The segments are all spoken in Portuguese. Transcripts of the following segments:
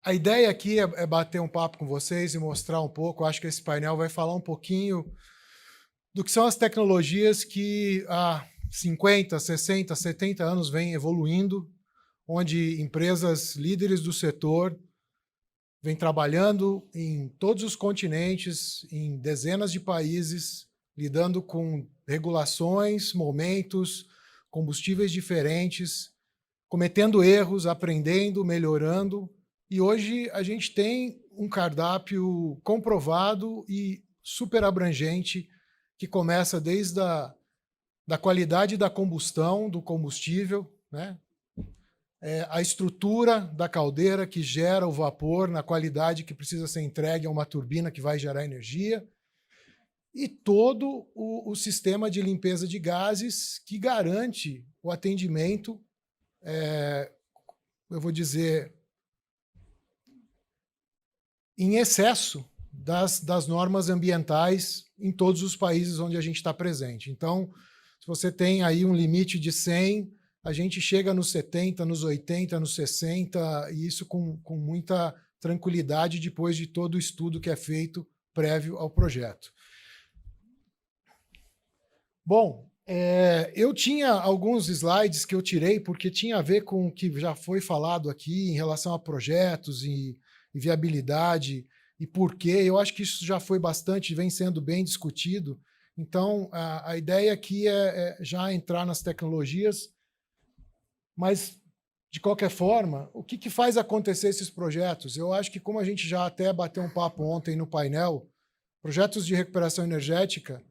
A ideia aqui é bater um papo com vocês e mostrar um pouco. Acho que esse painel vai falar um pouquinho do que são as tecnologias que há 50, 60, 70 anos vêm evoluindo, onde empresas líderes do setor vêm trabalhando em todos os continentes, em dezenas de países, lidando com regulações, momentos, combustíveis diferentes, cometendo erros, aprendendo, melhorando. E hoje a gente tem um cardápio comprovado e super abrangente, que começa desde da qualidade da combustão do combustível, né? A estrutura da caldeira que gera o vapor na qualidade que precisa ser entregue a uma turbina que vai gerar energia, e todo o sistema de limpeza de gases que garante o atendimento, eu vou dizer, em excesso das normas ambientais em todos os países onde a gente está presente. Então, se você tem aí um limite de 100, a gente chega nos 70, nos 80, nos 60, e isso com muita tranquilidade depois de todo o estudo que é feito prévio ao projeto. Bom, eu tinha alguns slides que eu tirei porque tinha a ver com o que já foi falado aqui em relação a projetos e viabilidade e porquê. Eu acho que isso já foi bastante, vem sendo bem discutido. Então, a ideia aqui é já entrar nas tecnologias, mas, de qualquer forma, o que faz acontecer esses projetos? Eu acho que, como a gente já até bateu um papo ontem no painel, projetos de recuperação energética,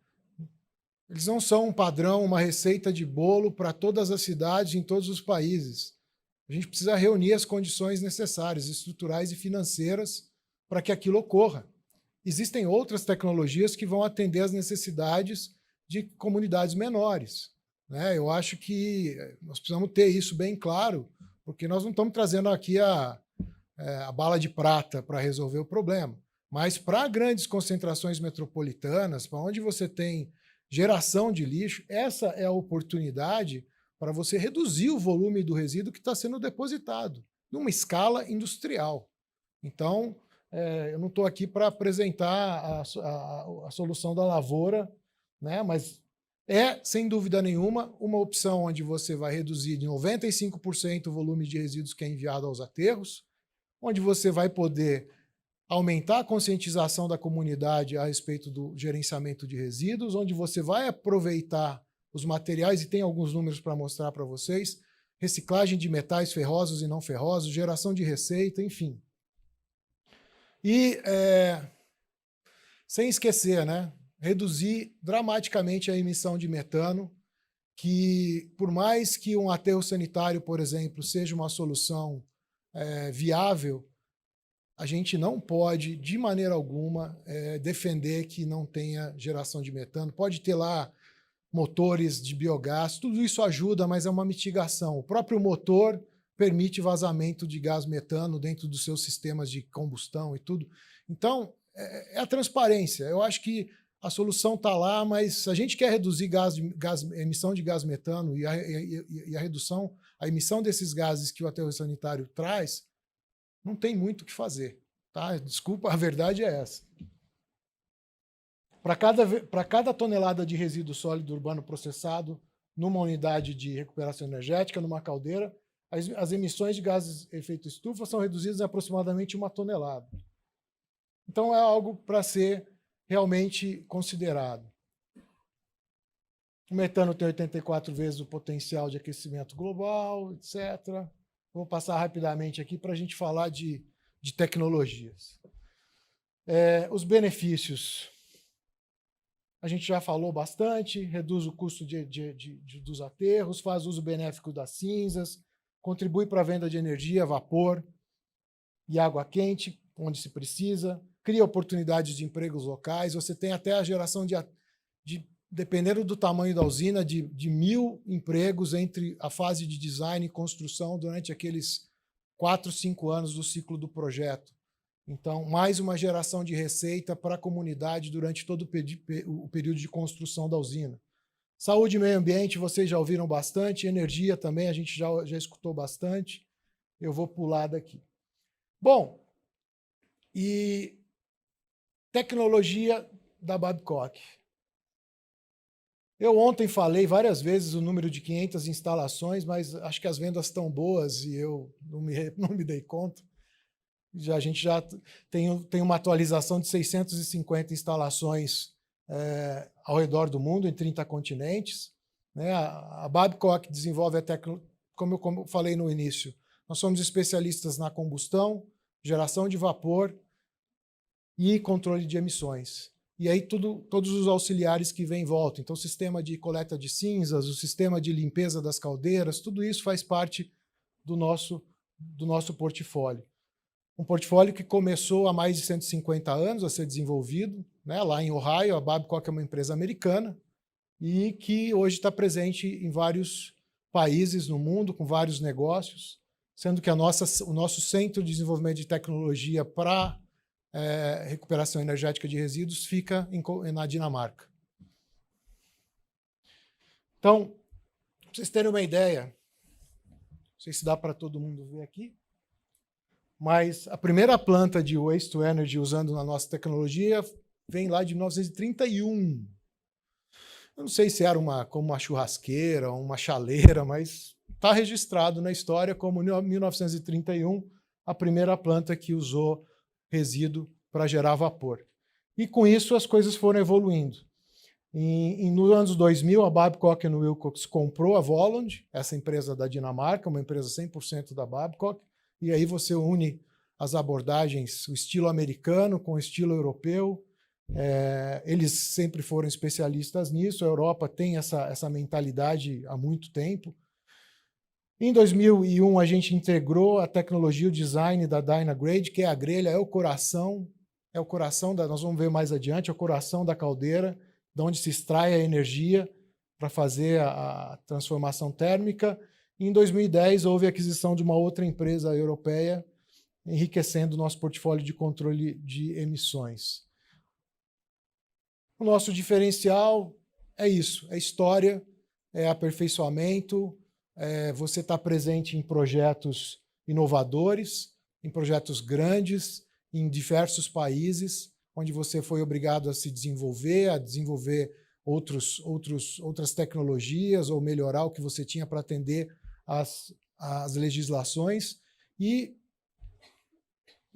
eles não são um padrão, uma receita de bolo para todas as cidades em todos os países. A gente precisa reunir as condições necessárias, estruturais e financeiras, para que aquilo ocorra. Existem outras tecnologias que vão atender às necessidades de comunidades menores, né? Eu acho que nós precisamos ter isso bem claro, porque nós não estamos trazendo aqui a bala de prata para resolver o problema. Mas para grandes concentrações metropolitanas, para onde você tem geração de lixo, essa é a oportunidade para você reduzir o volume do resíduo que está sendo depositado, numa escala industrial. Então, eu não estou aqui para apresentar a solução da lavoura, né? Mas sem dúvida nenhuma, uma opção onde você vai reduzir de 95% o volume de resíduos que é enviado aos aterros, onde você vai poder aumentar a conscientização da comunidade a respeito do gerenciamento de resíduos, onde você vai aproveitar os materiais, e tem alguns números para mostrar para vocês, reciclagem de metais ferrosos e não ferrosos, geração de receita, enfim. E, sem esquecer, né, reduzir dramaticamente a emissão de metano, que, por mais que um aterro sanitário, por exemplo, seja uma solução viável, a gente não pode, de maneira alguma, defender que não tenha geração de metano. Pode ter lá motores de biogás, tudo isso ajuda, mas é uma mitigação. O próprio motor permite vazamento de gás metano dentro dos seus sistemas de combustão e tudo. Então, é a transparência. Eu acho que a solução está lá, mas se a gente quer reduzir emissão de gás metano e a redução, a emissão desses gases que o aterro sanitário traz, não tem muito o que fazer, tá? Desculpa, a verdade é essa. Para cada tonelada de resíduo sólido urbano processado numa unidade de recuperação energética, numa caldeira, as emissões de gases de efeito estufa são reduzidas em aproximadamente 1 tonelada. Então, é algo para ser realmente considerado. O metano tem 84 vezes o potencial de aquecimento global, etc. Vou passar rapidamente aqui para a gente falar de tecnologias. Os benefícios, a gente já falou bastante, reduz o custo dos aterros, faz uso benéfico das cinzas, contribui para a venda de energia, vapor e água quente, onde se precisa, cria oportunidades de empregos locais, você tem até a geração dependendo do tamanho da usina, de 1.000 empregos entre a fase de design e construção durante aqueles 4, 5 anos do ciclo do projeto. Então, mais uma geração de receita para a comunidade durante todo o período de construção da usina. Saúde e meio ambiente, vocês já ouviram bastante. Energia também, a gente já escutou bastante. Eu vou pular daqui. Bom, E tecnologia da Babcock. Eu ontem falei várias vezes o número de 500 instalações, mas acho que as vendas estão boas e eu não me dei conta. A gente já tem uma atualização de 650 instalações ao redor do mundo, em 30 continentes. Né? A Babcock desenvolve a tecnologia, como eu falei no início, nós somos especialistas na combustão, geração de vapor e controle de emissões. E aí todos os auxiliares que vêm em volta. Então, o sistema de coleta de cinzas, o sistema de limpeza das caldeiras, tudo isso faz parte do nosso portfólio. Um portfólio que começou há mais de 150 anos a ser desenvolvido, né, lá em Ohio. A Babcock é uma empresa americana e que hoje está presente em vários países no mundo, com vários negócios, sendo que o nosso centro de desenvolvimento de tecnologia para recuperação energética de resíduos fica na Dinamarca. Então, para vocês terem uma ideia, não sei se dá para todo mundo ver aqui, mas a primeira planta de waste to energy usando na nossa tecnologia vem lá de 1931. Eu não sei se era como uma churrasqueira ou uma chaleira, mas está registrado na história como, em 1931, a primeira planta que usou resíduo para gerar vapor. E com isso as coisas foram evoluindo. Nos anos 2000, a Babcock & Wilcox comprou a Volund, essa empresa da Dinamarca, uma empresa 100% da Babcock, e aí você une as abordagens, o estilo americano com o estilo europeu. Eles sempre foram especialistas nisso, a Europa tem essa mentalidade há muito tempo. Em 2001, a gente integrou a tecnologia, o design da Dynagrade, que é a grelha, é o coração nós vamos ver mais adiante, é o coração da caldeira, de onde se extrai a energia para fazer a transformação térmica. E em 2010, houve a aquisição de uma outra empresa europeia, enriquecendo o nosso portfólio de controle de emissões. O nosso diferencial é isso, é história, é aperfeiçoamento, você está presente em projetos inovadores, em projetos grandes, em diversos países, onde você foi obrigado a se desenvolver, outras tecnologias ou melhorar o que você tinha para atender às legislações e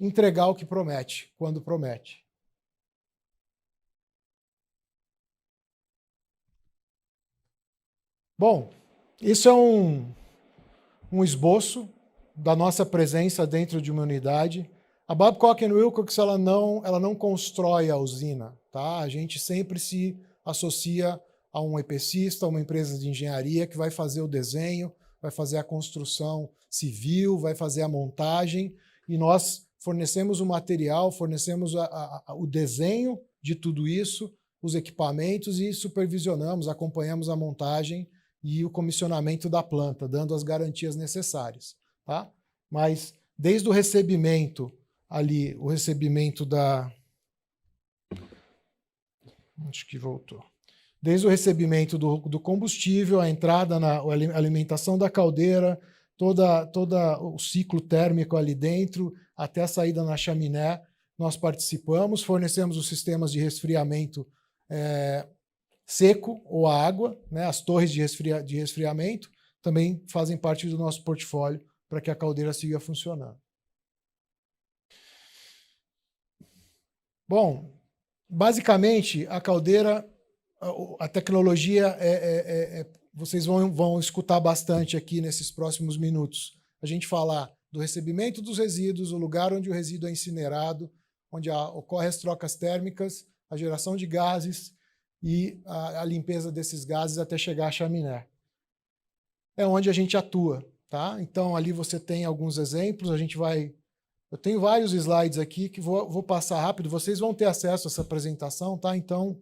entregar o que promete, quando promete. Bom, isso é um esboço da nossa presença dentro de uma unidade. A Babcock & Wilcox ela não constrói a usina, tá? A gente sempre se associa a um EPCista, a uma empresa de engenharia que vai fazer o desenho, vai fazer a construção civil, vai fazer a montagem, e nós fornecemos o material, fornecemos o desenho de tudo isso, os equipamentos, e supervisionamos, acompanhamos a montagem e o comissionamento da planta, dando as garantias necessárias. Tá? Mas desde o recebimento ali, o recebimento da... Acho que voltou. Desde o recebimento do combustível, a entrada na alimentação da caldeira, todo o ciclo térmico ali dentro, até a saída na chaminé, nós participamos, fornecemos os sistemas de resfriamento seco ou a água, né? As torres de resfriamento também fazem parte do nosso portfólio para que a caldeira siga funcionando. Bom, basicamente, a caldeira, a tecnologia, vocês vão escutar bastante aqui nesses próximos minutos. A gente falar do recebimento dos resíduos, o lugar onde o resíduo é incinerado, onde ocorrem as trocas térmicas, a geração de gases e a limpeza desses gases até chegar à chaminé. É onde a gente atua. Tá? Então, ali você tem alguns exemplos, eu tenho vários slides aqui que vou passar rápido, vocês vão ter acesso a essa apresentação, tá? Então,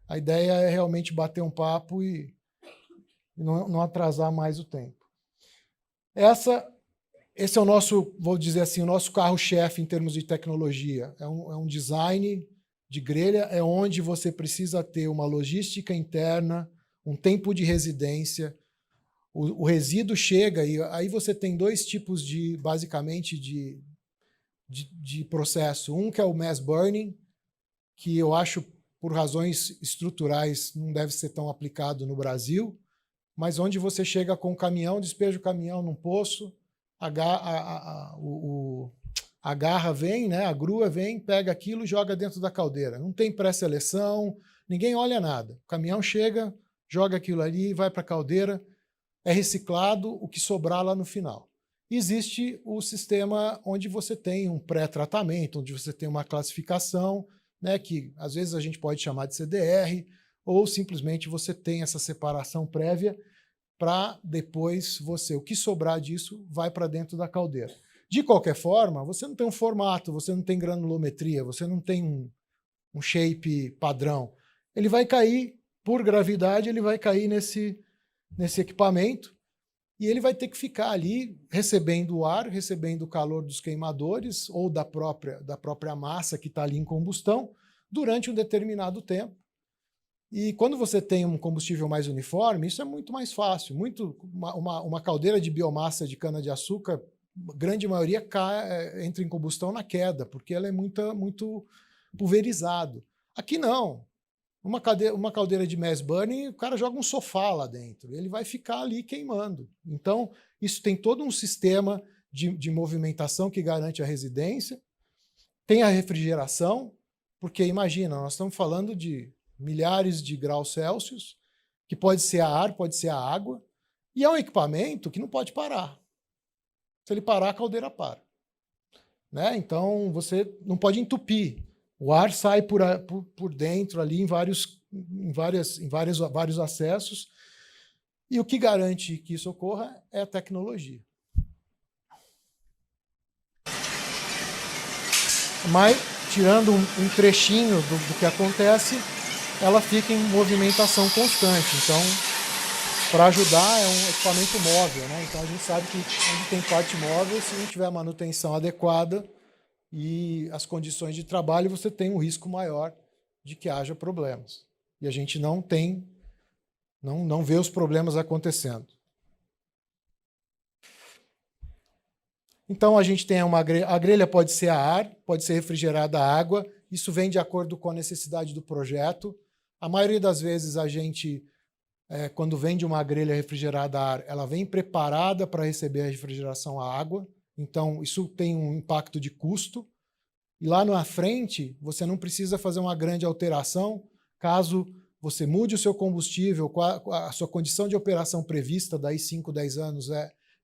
a ideia é realmente bater um papo e não atrasar mais o tempo. Esse é o nosso, vou dizer assim, o nosso carro-chefe em termos de tecnologia. É um design de grelha, é onde você precisa ter uma logística interna, um tempo de residência. O resíduo chega e aí você tem dois tipos basicamente de de processo. Um que é o mass burning, que eu acho, por razões estruturais, não deve ser tão aplicado no Brasil, mas onde você chega com o caminhão, despeja o caminhão num poço, a garra vem, né, a grua vem, pega aquilo e joga dentro da caldeira. Não tem pré-seleção, ninguém olha nada. O caminhão chega, joga aquilo ali, vai para a caldeira, é reciclado o que sobrar lá no final. Existe o sistema onde você tem um pré-tratamento, onde você tem uma classificação, né, que às vezes a gente pode chamar de CDR, ou simplesmente você tem essa separação prévia para depois você, o que sobrar disso, vai para dentro da caldeira. De qualquer forma, você não tem um formato, você não tem granulometria, você não tem um shape padrão. Ele vai cair, por gravidade, ele vai cair nesse equipamento e ele vai ter que ficar ali recebendo o ar, recebendo o calor dos queimadores ou da própria massa que está ali em combustão durante um determinado tempo. E quando você tem um combustível mais uniforme, isso é muito mais fácil. Uma caldeira de biomassa de cana-de-açúcar, a grande maioria entra em combustão na queda, porque ela é muito pulverizado. Aqui não. Uma caldeira de mass burning, o cara joga um sofá lá dentro, ele vai ficar ali queimando. Então, isso tem todo um sistema de movimentação que garante a residência. Tem a refrigeração, porque imagina, nós estamos falando de milhares de graus Celsius, que pode ser a ar, pode ser a água, e é um equipamento que não pode parar. Se ele parar, a caldeira para. Né? Então, você não pode entupir. O ar sai por dentro ali em vários acessos, e o que garante que isso ocorra é a tecnologia. Mas, tirando um trechinho do que acontece, ela fica em movimentação constante. Então, para ajudar, é um equipamento móvel, né? Então, a gente sabe que onde tem parte móvel, se não tiver a manutenção adequada e as condições de trabalho, você tem um risco maior de que haja problemas. E a gente não vê os problemas acontecendo. Então, a gente tem a grelha pode ser a ar, pode ser refrigerada a água, isso vem de acordo com a necessidade do projeto. A maioria das vezes, a gente, quando vende uma grelha refrigerada a ar, ela vem preparada para receber a refrigeração a água, então isso tem um impacto de custo. E lá na frente, você não precisa fazer uma grande alteração, caso você mude o seu combustível, a sua condição de operação prevista, daí 5, 10 anos,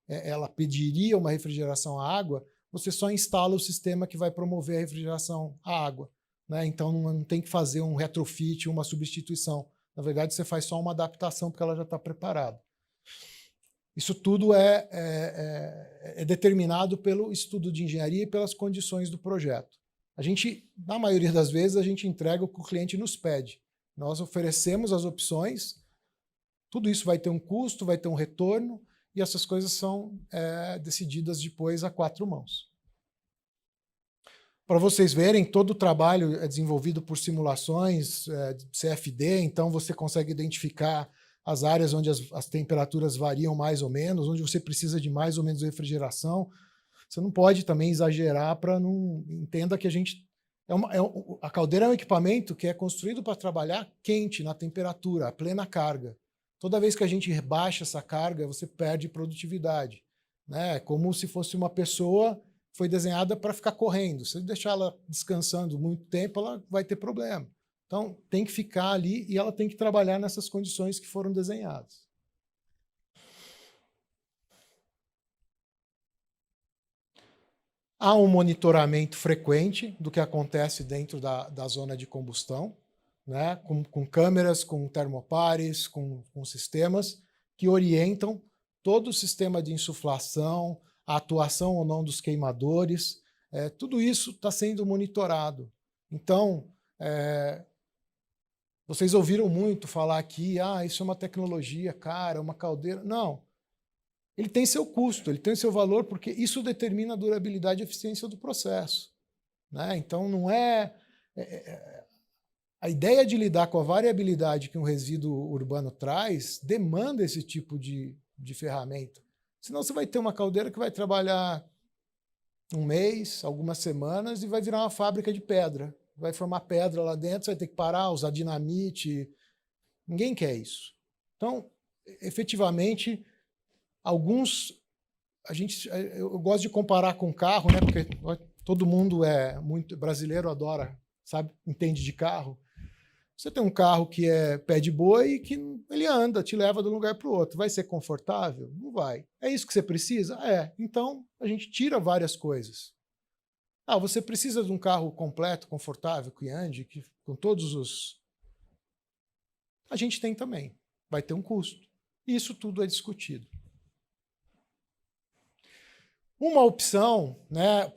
ela pediria uma refrigeração à água, você só instala o sistema que vai promover a refrigeração à água. Né? Então não tem que fazer um retrofit, uma substituição. Na verdade, você faz só uma adaptação porque ela já está preparada. Isso tudo é determinado pelo estudo de engenharia e pelas condições do projeto. A gente, na maioria das vezes, a gente entrega o que o cliente nos pede. Nós oferecemos as opções, tudo isso vai ter um custo, vai ter um retorno, e essas coisas são decididas depois a 4 mãos. Para vocês verem, todo o trabalho é desenvolvido por simulações CFD, então você consegue identificar as áreas onde as temperaturas variam mais ou menos, onde você precisa de mais ou menos refrigeração. Você não pode também exagerar para não... Entenda que a gente... a caldeira é um equipamento que é construído para trabalhar quente, na temperatura, a plena carga. Toda vez que a gente rebaixa essa carga, você perde produtividade. Né? Como se fosse uma pessoa... foi desenhada para ficar correndo. Se deixar ela descansando muito tempo, ela vai ter problema. Então, tem que ficar ali e ela tem que trabalhar nessas condições que foram desenhadas. Há um monitoramento frequente do que acontece dentro da zona de combustão, né? com câmeras, com termopares, com sistemas que orientam todo o sistema de insuflação, a atuação ou não dos queimadores, tudo isso está sendo monitorado. Então, vocês ouviram muito falar aqui, isso é uma tecnologia cara, uma caldeira. Não. Ele tem seu custo, ele tem seu valor, porque isso determina a durabilidade e eficiência do processo. Né? Então, não a ideia de lidar com a variabilidade que um resíduo urbano traz demanda esse tipo de ferramenta. Senão você vai ter uma caldeira que vai trabalhar um mês, algumas semanas, e vai virar uma fábrica de pedra. Vai formar pedra lá dentro, você vai ter que parar, usar dinamite. Ninguém quer isso. Então, efetivamente, alguns... eu gosto de comparar com carro, né? Porque todo mundo é muito brasileiro, adora, sabe, entende de carro. Você tem um carro que é pé de boi e que ele anda, te leva de um lugar para o outro. Vai ser confortável? Não vai. É isso que você precisa? É. Então, a gente tira várias coisas. Ah, você precisa de um carro completo, confortável, que ande, com todos os... A gente tem também. Vai ter um custo. Isso tudo é discutido. Uma opção, né,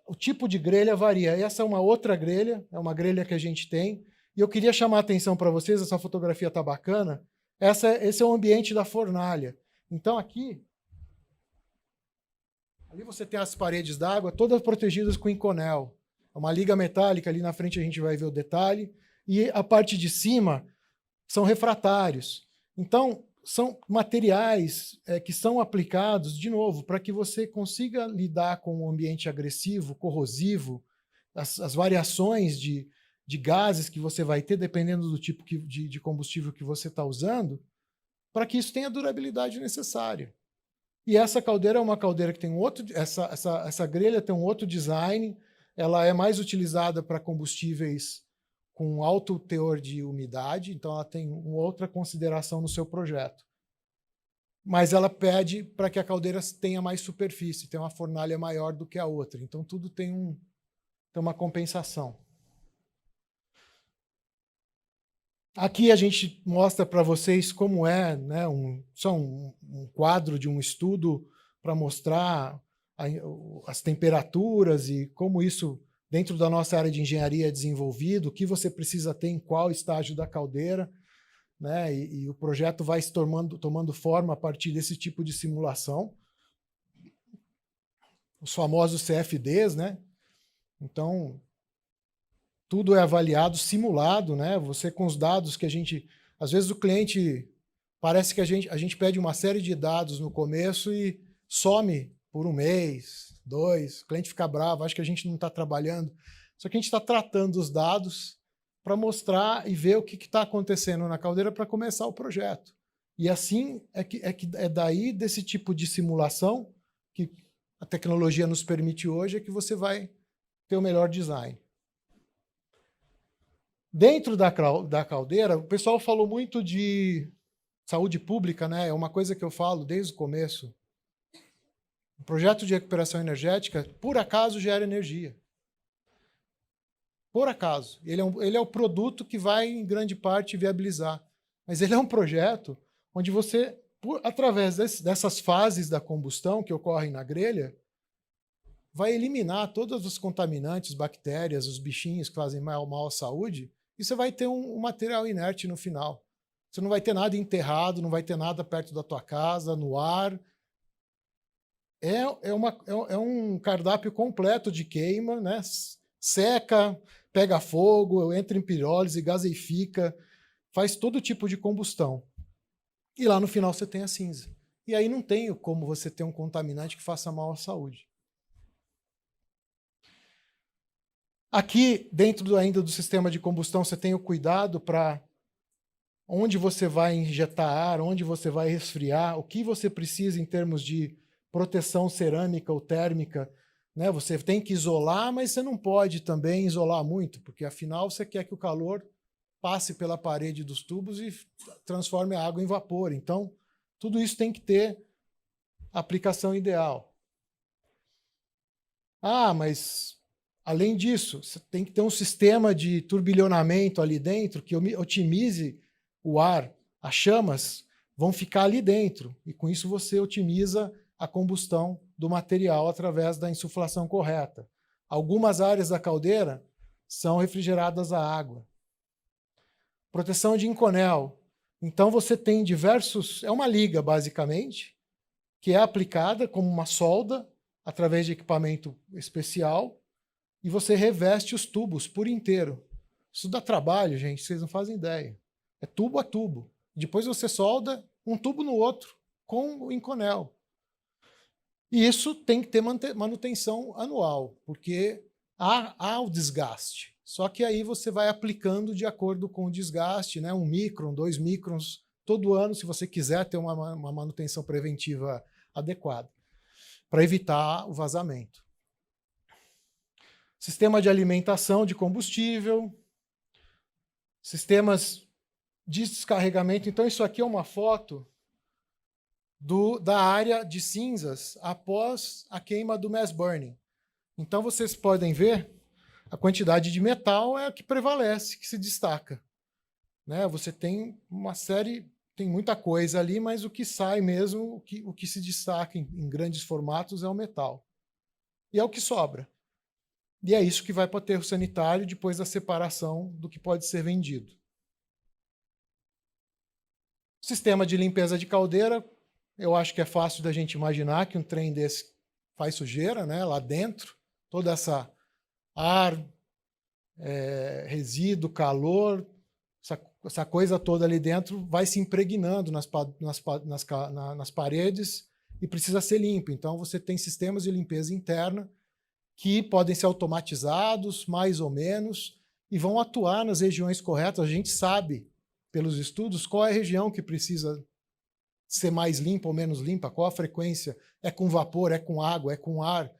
o tipo de grelha varia. Essa é uma outra grelha, é uma grelha que a gente tem. E eu queria chamar a atenção para vocês, essa fotografia está bacana. Esse é o ambiente da fornalha. Então aqui, ali você tem as paredes d'água, todas protegidas com inconel. É uma liga metálica, ali na frente a gente vai ver o detalhe. E a parte de cima são refratários. Então, são materiais que são aplicados, de novo, para que você consiga lidar com um ambiente agressivo, corrosivo, as variações de gases que você vai ter, dependendo do tipo de combustível que você está usando, para que isso tenha a durabilidade necessária. E essa caldeira é uma caldeira que tem um outro... Essa grelha tem um outro design, ela é mais utilizada para combustíveis com alto teor de umidade, então ela tem uma outra consideração no seu projeto. Mas ela pede para que a caldeira tenha mais superfície, tenha uma fornalha maior do que a outra. Então tudo tem uma compensação. Aqui a gente mostra para vocês como é, né, só um quadro de um estudo para mostrar as temperaturas e como isso, dentro da nossa área de engenharia, é desenvolvido, o que você precisa ter em qual estágio da caldeira, né, e o projeto vai se tomando forma a partir desse tipo de simulação. Os famosos CFDs, né? Então, tudo é avaliado, simulado, né? Você com os dados que a gente... Às vezes o cliente... Parece que a gente pede uma série de dados no começo e some por um mês, 2, o cliente fica bravo, acha que a gente não está trabalhando. Só que a gente está tratando os dados para mostrar e ver o que está acontecendo na caldeira para começar o projeto. E assim é daí, desse tipo de simulação, que a tecnologia nos permite hoje, é que você vai ter o melhor design. Dentro da caldeira, o pessoal falou muito de saúde pública, né? É uma coisa que eu falo desde o começo. O projeto de recuperação energética, por acaso, gera energia. Por acaso. Ele é o produto que vai, em grande parte, viabilizar. Mas ele é um projeto onde você, através dessas fases da combustão que ocorrem na grelha, vai eliminar todos os contaminantes, bactérias, os bichinhos que fazem mal à saúde, e você vai ter um material inerte no final. Você não vai ter nada enterrado, não vai ter nada perto da tua casa, no ar. É um cardápio completo de queima, né? Seca, pega fogo, entra em pirólise, gaseifica, faz todo tipo de combustão. E lá no final você tem a cinza. E aí não tem como você ter um contaminante que faça mal à saúde. Aqui, dentro ainda do sistema de combustão, você tem o cuidado para onde você vai injetar ar, onde você vai resfriar, o que você precisa em termos de proteção cerâmica ou térmica. Né? Você tem que isolar, mas você não pode também isolar muito, porque afinal você quer que o calor passe pela parede dos tubos e transforme a água em vapor. Então, tudo isso tem que ter aplicação ideal. Ah, mas além disso, você tem que ter um sistema de turbilhonamento ali dentro que otimize o ar. As chamas vão ficar ali dentro e com isso você otimiza a combustão do material através da insuflação correta. Algumas áreas da caldeira são refrigeradas a água. Proteção de inconel. Então você tem diversos... É uma liga, basicamente, que é aplicada como uma solda através de equipamento especial e você reveste os tubos por inteiro. Isso dá trabalho, gente, vocês não fazem ideia. É tubo a tubo. Depois você solda um tubo no outro com o inconel. E isso tem que ter manutenção anual, porque há o desgaste. Só que aí você vai aplicando de acordo com o desgaste, né? 1 micron, 2 microns, todo ano, se você quiser ter uma manutenção preventiva adequada, para evitar o vazamento. Sistema de alimentação de combustível, sistemas de descarregamento. Então, isso aqui é uma foto da área de cinzas após a queima do mass burning. Então, vocês podem ver, a quantidade de metal é a que prevalece, que se destaca. Né? Você tem uma série, tem muita coisa ali, mas o que sai mesmo, o que se destaca em grandes formatos é o metal. E é o que sobra. E é isso que vai para o aterro sanitário depois da separação do que pode ser vendido. Sistema de limpeza de caldeira, eu acho que é fácil da gente imaginar que um trem desse faz sujeira, né? Lá dentro, toda essa ar, resíduo, calor, essa coisa toda ali dentro vai se impregnando nas paredes e precisa ser limpo. Então, você tem sistemas de limpeza interna que podem ser automatizados, mais ou menos, e vão atuar nas regiões corretas. A gente sabe, pelos estudos, qual é a região que precisa ser mais limpa ou menos limpa, qual a frequência, é com vapor, é com água, é com ar.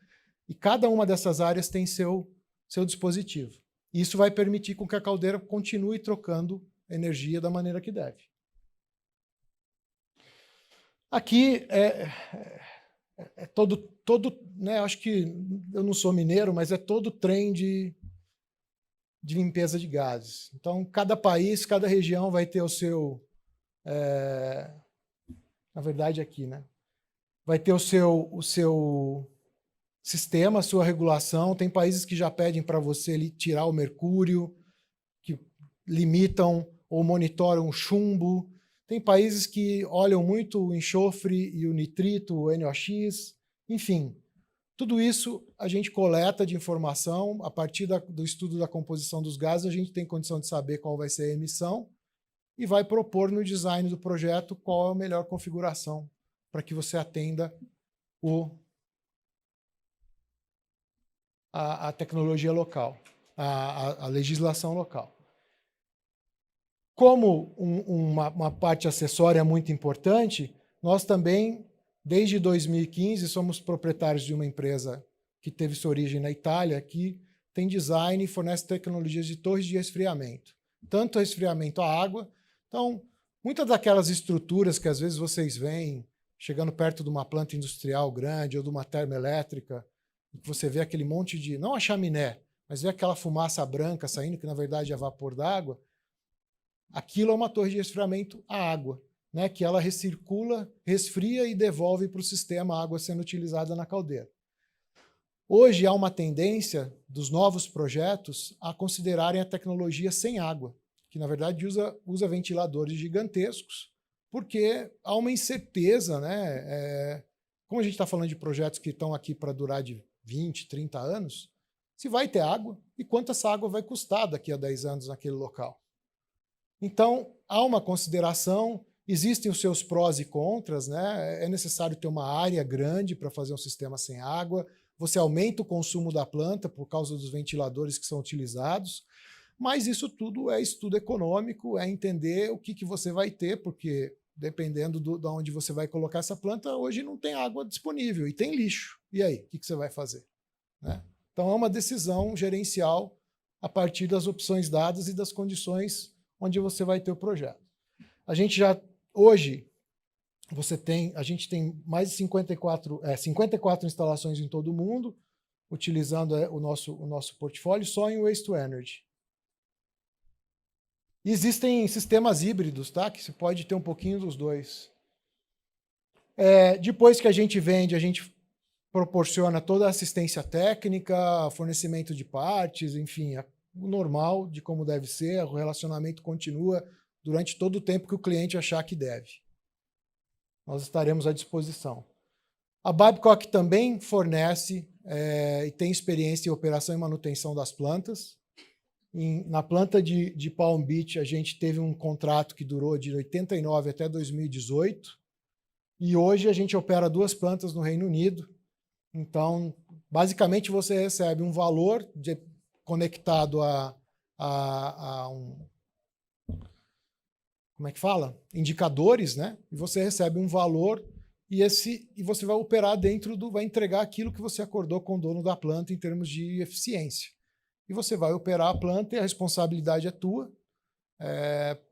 E cada uma dessas áreas tem seu dispositivo. Isso vai permitir com que a caldeira continue trocando energia da maneira que deve. Aqui é todo, né, acho que eu não sou mineiro, mas é todo trem de limpeza de gases. Então, cada país, cada região vai ter o seu, na verdade aqui, né, vai ter o seu sistema, a sua regulação. Tem países que já pedem para você ali tirar o mercúrio, que limitam ou monitoram o chumbo. Tem países que olham muito o enxofre e o nitrito, o NOx, enfim. Tudo isso a gente coleta de informação. A partir do estudo da composição dos gases, a gente tem condição de saber qual vai ser a emissão e vai propor no design do projeto qual é a melhor configuração para que você atenda a tecnologia local, a legislação local. Como uma parte acessória muito importante, nós também, desde 2015, somos proprietários de uma empresa que teve sua origem na Itália, que tem design e fornece tecnologias de torres de resfriamento. Tanto resfriamento à água. Então, muitas daquelas estruturas que às vezes vocês veem chegando perto de uma planta industrial grande ou de uma termoelétrica, que você vê aquele monte de, não a chaminé, mas vê aquela fumaça branca saindo, que na verdade é vapor d'água, aquilo é uma torre de resfriamento à água, né, que ela recircula, resfria e devolve para o sistema a água sendo utilizada na caldeira. Hoje há uma tendência dos novos projetos a considerarem a tecnologia sem água, que na verdade usa ventiladores gigantescos, porque há uma incerteza, né? Como a gente está falando de projetos que estão aqui para durar de 20, 30 anos, se vai ter água e quanto essa água vai custar daqui a 10 anos naquele local. Então, há uma consideração, existem os seus prós e contras, né? É necessário ter uma área grande para fazer um sistema sem água, você aumenta o consumo da planta por causa dos ventiladores que são utilizados, mas isso tudo é estudo econômico, é entender o que você vai ter, porque dependendo de onde você vai colocar essa planta, hoje não tem água disponível e tem lixo. E aí, o que você vai fazer? Né? Então, é uma decisão gerencial a partir das opções dadas e das condições onde você vai ter o projeto. A gente já, hoje, a gente tem mais de 54 instalações em todo o mundo, utilizando o nosso portfólio só em Waste to Energy. E existem sistemas híbridos, tá? Que se pode ter um pouquinho dos dois. Depois que a gente vende, a gente proporciona toda a assistência técnica, fornecimento de partes, enfim, o normal de como deve ser, o relacionamento continua durante todo o tempo que o cliente achar que deve. Nós estaremos à disposição. A Babcock também fornece e tem experiência em operação e manutenção das plantas. Na planta de Palm Beach, a gente teve um contrato que durou de 89 até 2018, e hoje a gente opera 2 plantas no Reino Unido, Então, basicamente, você recebe um valor conectado a um, como é que fala? Indicadores, né? E você recebe um valor e você vai operar vai entregar aquilo que você acordou com o dono da planta em termos de eficiência. E você vai operar a planta e a responsabilidade é tua,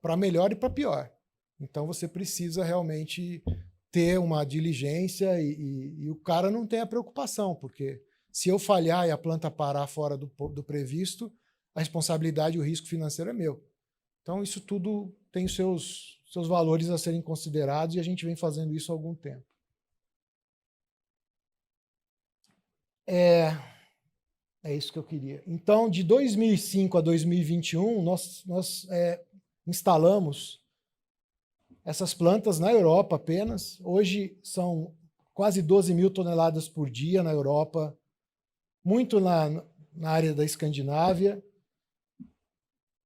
para melhor e para pior. Então você precisa realmente ter uma diligência e o cara não tem a preocupação, porque se eu falhar e a planta parar fora do previsto, a responsabilidade e o risco financeiro é meu. Então isso tudo tem os seus valores a serem considerados e a gente vem fazendo isso há algum tempo. É isso que eu queria. Então, de 2005 a 2021, nós instalamos essas plantas na Europa apenas. Hoje são quase 12 mil toneladas por dia na Europa, muito na área da Escandinávia,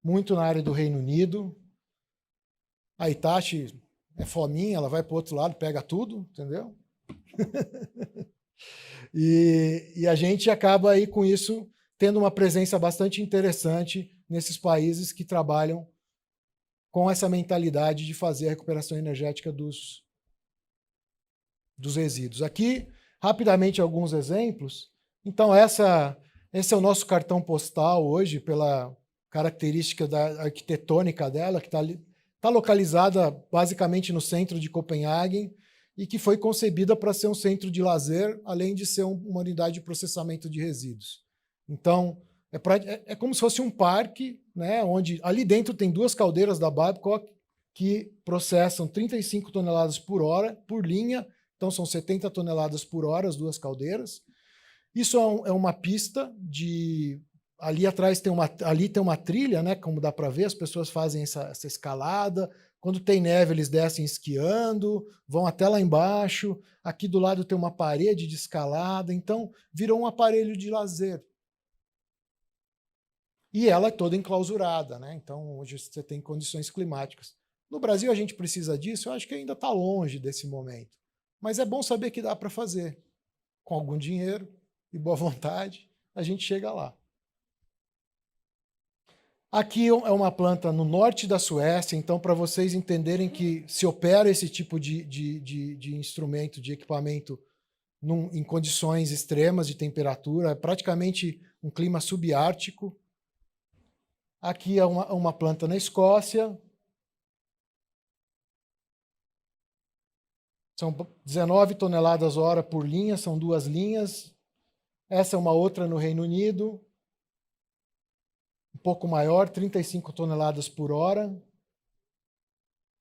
muito na área do Reino Unido. A Hitachi é fominha, ela vai para o outro lado, pega tudo, entendeu? E a gente acaba aí com isso tendo uma presença bastante interessante nesses países que trabalham com essa mentalidade de fazer a recuperação energética dos resíduos. Aqui, rapidamente, alguns exemplos. Então, esse é o nosso cartão postal hoje, pela característica da arquitetônica dela, que está localizada basicamente no centro de Copenhague e que foi concebida para ser um centro de lazer, além de ser uma unidade de processamento de resíduos. Então, é como se fosse um parque, né, onde ali dentro tem 2 caldeiras da Babcock que processam 35 toneladas por hora, por linha, então são 70 toneladas por hora as 2 caldeiras. Isso é uma pista de... Ali atrás tem uma trilha, né, como dá para ver, as pessoas fazem essa escalada. Quando tem neve, eles descem esquiando, vão até lá embaixo. Aqui do lado tem uma parede de escalada, então virou um aparelho de lazer. E ela é toda enclausurada, né? Então hoje você tem condições climáticas. No Brasil a gente precisa disso, eu acho que ainda está longe desse momento. Mas é bom saber que dá para fazer. Com algum dinheiro e boa vontade, a gente chega lá. Aqui é uma planta no norte da Suécia, então para vocês entenderem que se opera esse tipo de instrumento, de equipamento em condições extremas de temperatura, é praticamente um clima subártico. Aqui é uma planta na Escócia. São 19 toneladas hora por linha, são 2 linhas. Essa é uma outra no Reino Unido, um pouco maior, 35 toneladas por hora.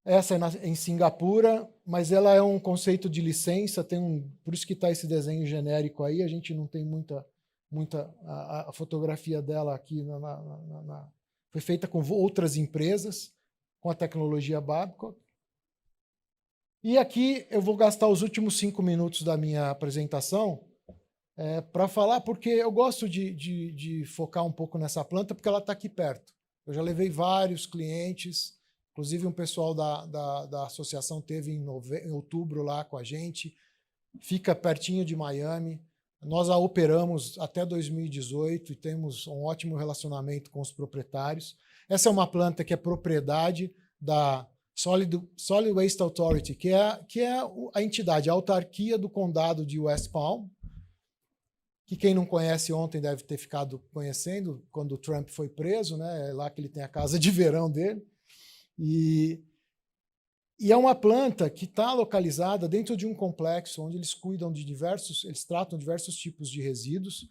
Essa é em Singapura, mas ela é um conceito de licença, por isso que está esse desenho genérico aí, a gente não tem muita a fotografia dela aqui, foi feita com outras empresas, com a tecnologia Babcock. E aqui eu vou gastar os últimos 5 minutos da minha apresentação para falar, porque eu gosto de focar um pouco nessa planta, porque ela está aqui perto. Eu já levei vários clientes, inclusive um pessoal da associação teve em outubro lá com a gente, fica pertinho de Miami. Nós a operamos até 2018 e temos um ótimo relacionamento com os proprietários. Essa é uma planta que é propriedade da Solid Waste Authority, que é a entidade, a autarquia do condado de West Palm, que quem não conhece ontem deve ter ficado conhecendo, quando o Trump foi preso, né? É lá que ele tem a casa de verão dele. E é uma planta que está localizada dentro de um complexo onde eles eles tratam diversos tipos de resíduos.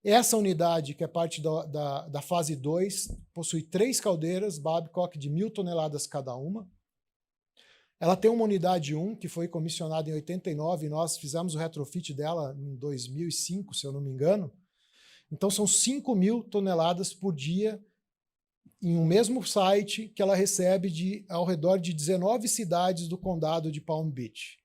Essa unidade, que é parte da fase 2, possui 3 caldeiras Babcock de 1.000 toneladas cada uma. Ela tem uma unidade 1, que foi comissionada em 89, e nós fizemos o retrofit dela em 2005, se eu não me engano. Então, são 5.000 toneladas por dia em um mesmo site que ela recebe ao redor de 19 cidades do condado de Palm Beach.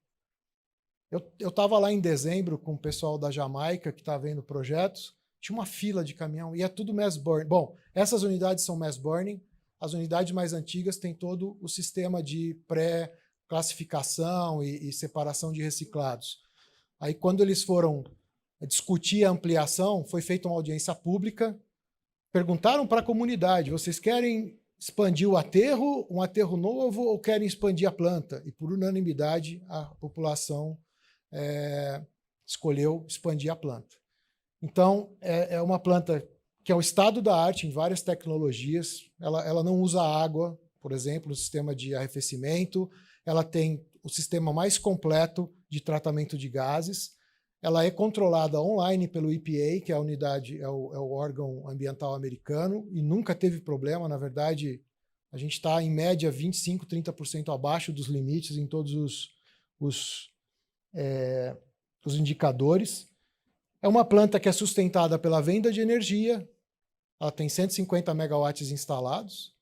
Eu estava lá em dezembro com o pessoal da Jamaica, que está vendo projetos, tinha uma fila de caminhão, e é tudo mass burning. Bom, essas unidades são mass burning, as unidades mais antigas têm todo o sistema de pré-classificação e separação de reciclados. Aí, quando eles foram discutir a ampliação, foi feita uma audiência pública, perguntaram para a comunidade, vocês querem expandir o aterro, um aterro novo, ou querem expandir a planta? E por unanimidade a população escolheu expandir a planta. Então, é uma planta que é o estado da arte em várias tecnologias. Ela não usa água, por exemplo, no sistema de arrefecimento. Ela tem o sistema mais completo de tratamento de gases. Ela é controlada online pelo EPA, que é a unidade, é o órgão ambiental americano, e nunca teve problema. Na verdade, a gente está, em média, 25%, 30% abaixo dos limites em todos os indicadores. É uma planta que é sustentada pela venda de energia. Ela tem 150 megawatts instalados.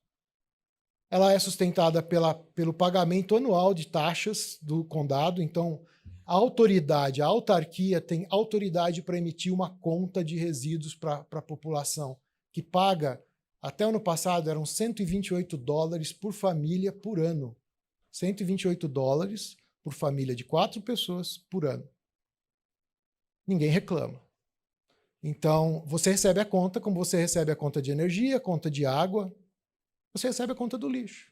Ela é sustentada pelo pagamento anual de taxas do condado. Então, a autoridade, a autarquia tem autoridade para emitir uma conta de resíduos para a população, que paga, até ano passado, eram $128 por família por ano. $128 por família de 4 pessoas por ano. Ninguém reclama. Então, você recebe a conta, como você recebe a conta de energia, a conta de água, você recebe a conta do lixo.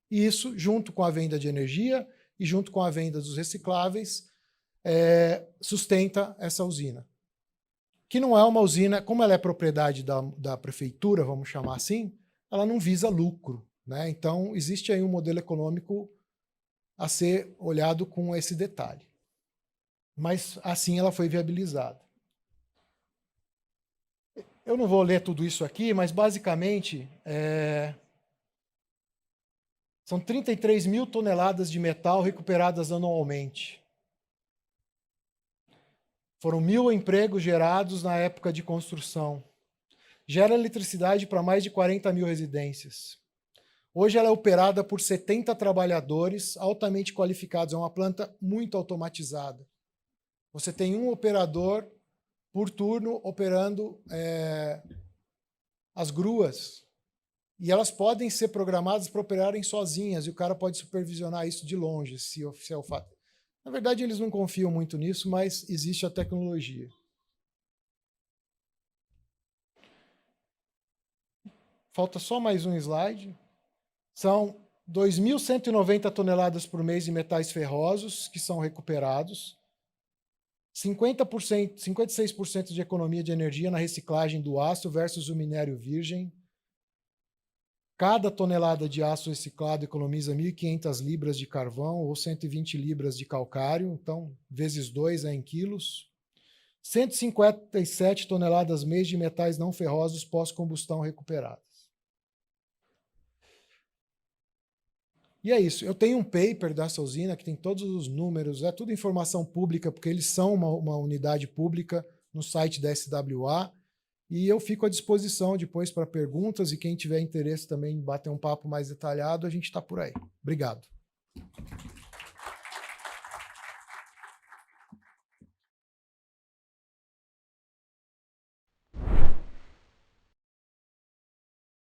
E isso, junto com a venda de energia e junto com a venda dos recicláveis, sustenta essa usina. Que não é uma usina, como ela é propriedade da prefeitura, vamos chamar assim, ela não visa lucro, né? Então, existe aí um modelo econômico a ser olhado com esse detalhe. Mas, assim, ela foi viabilizada. Eu não vou ler tudo isso aqui, mas, basicamente, são 33 mil toneladas de metal recuperadas anualmente. Foram 1.000 empregos gerados na época de construção. Gera eletricidade para mais de 40 mil residências. Hoje ela é operada por 70 trabalhadores altamente qualificados. É uma planta muito automatizada. Você tem um operador por turno operando as gruas. E elas podem ser programadas para operarem sozinhas, e o cara pode supervisionar isso de longe, se é o fato. Na verdade, eles não confiam muito nisso, mas existe a tecnologia. Falta só mais um slide. São 2.190 toneladas por mês de metais ferrosos que são recuperados. 56% de economia de energia na reciclagem do aço versus o minério virgem. Cada tonelada de aço reciclado economiza 1.500 libras de carvão ou 120 libras de calcário, então, vezes 2 é em quilos. 157 toneladas mês de metais não ferrosos pós-combustão recuperadas. E é isso. Eu tenho um paper dessa usina que tem todos os números, é tudo informação pública, porque eles são uma unidade pública no site da SWA, e eu fico à disposição depois para perguntas, e quem tiver interesse também em bater um papo mais detalhado, a gente está por aí. Obrigado.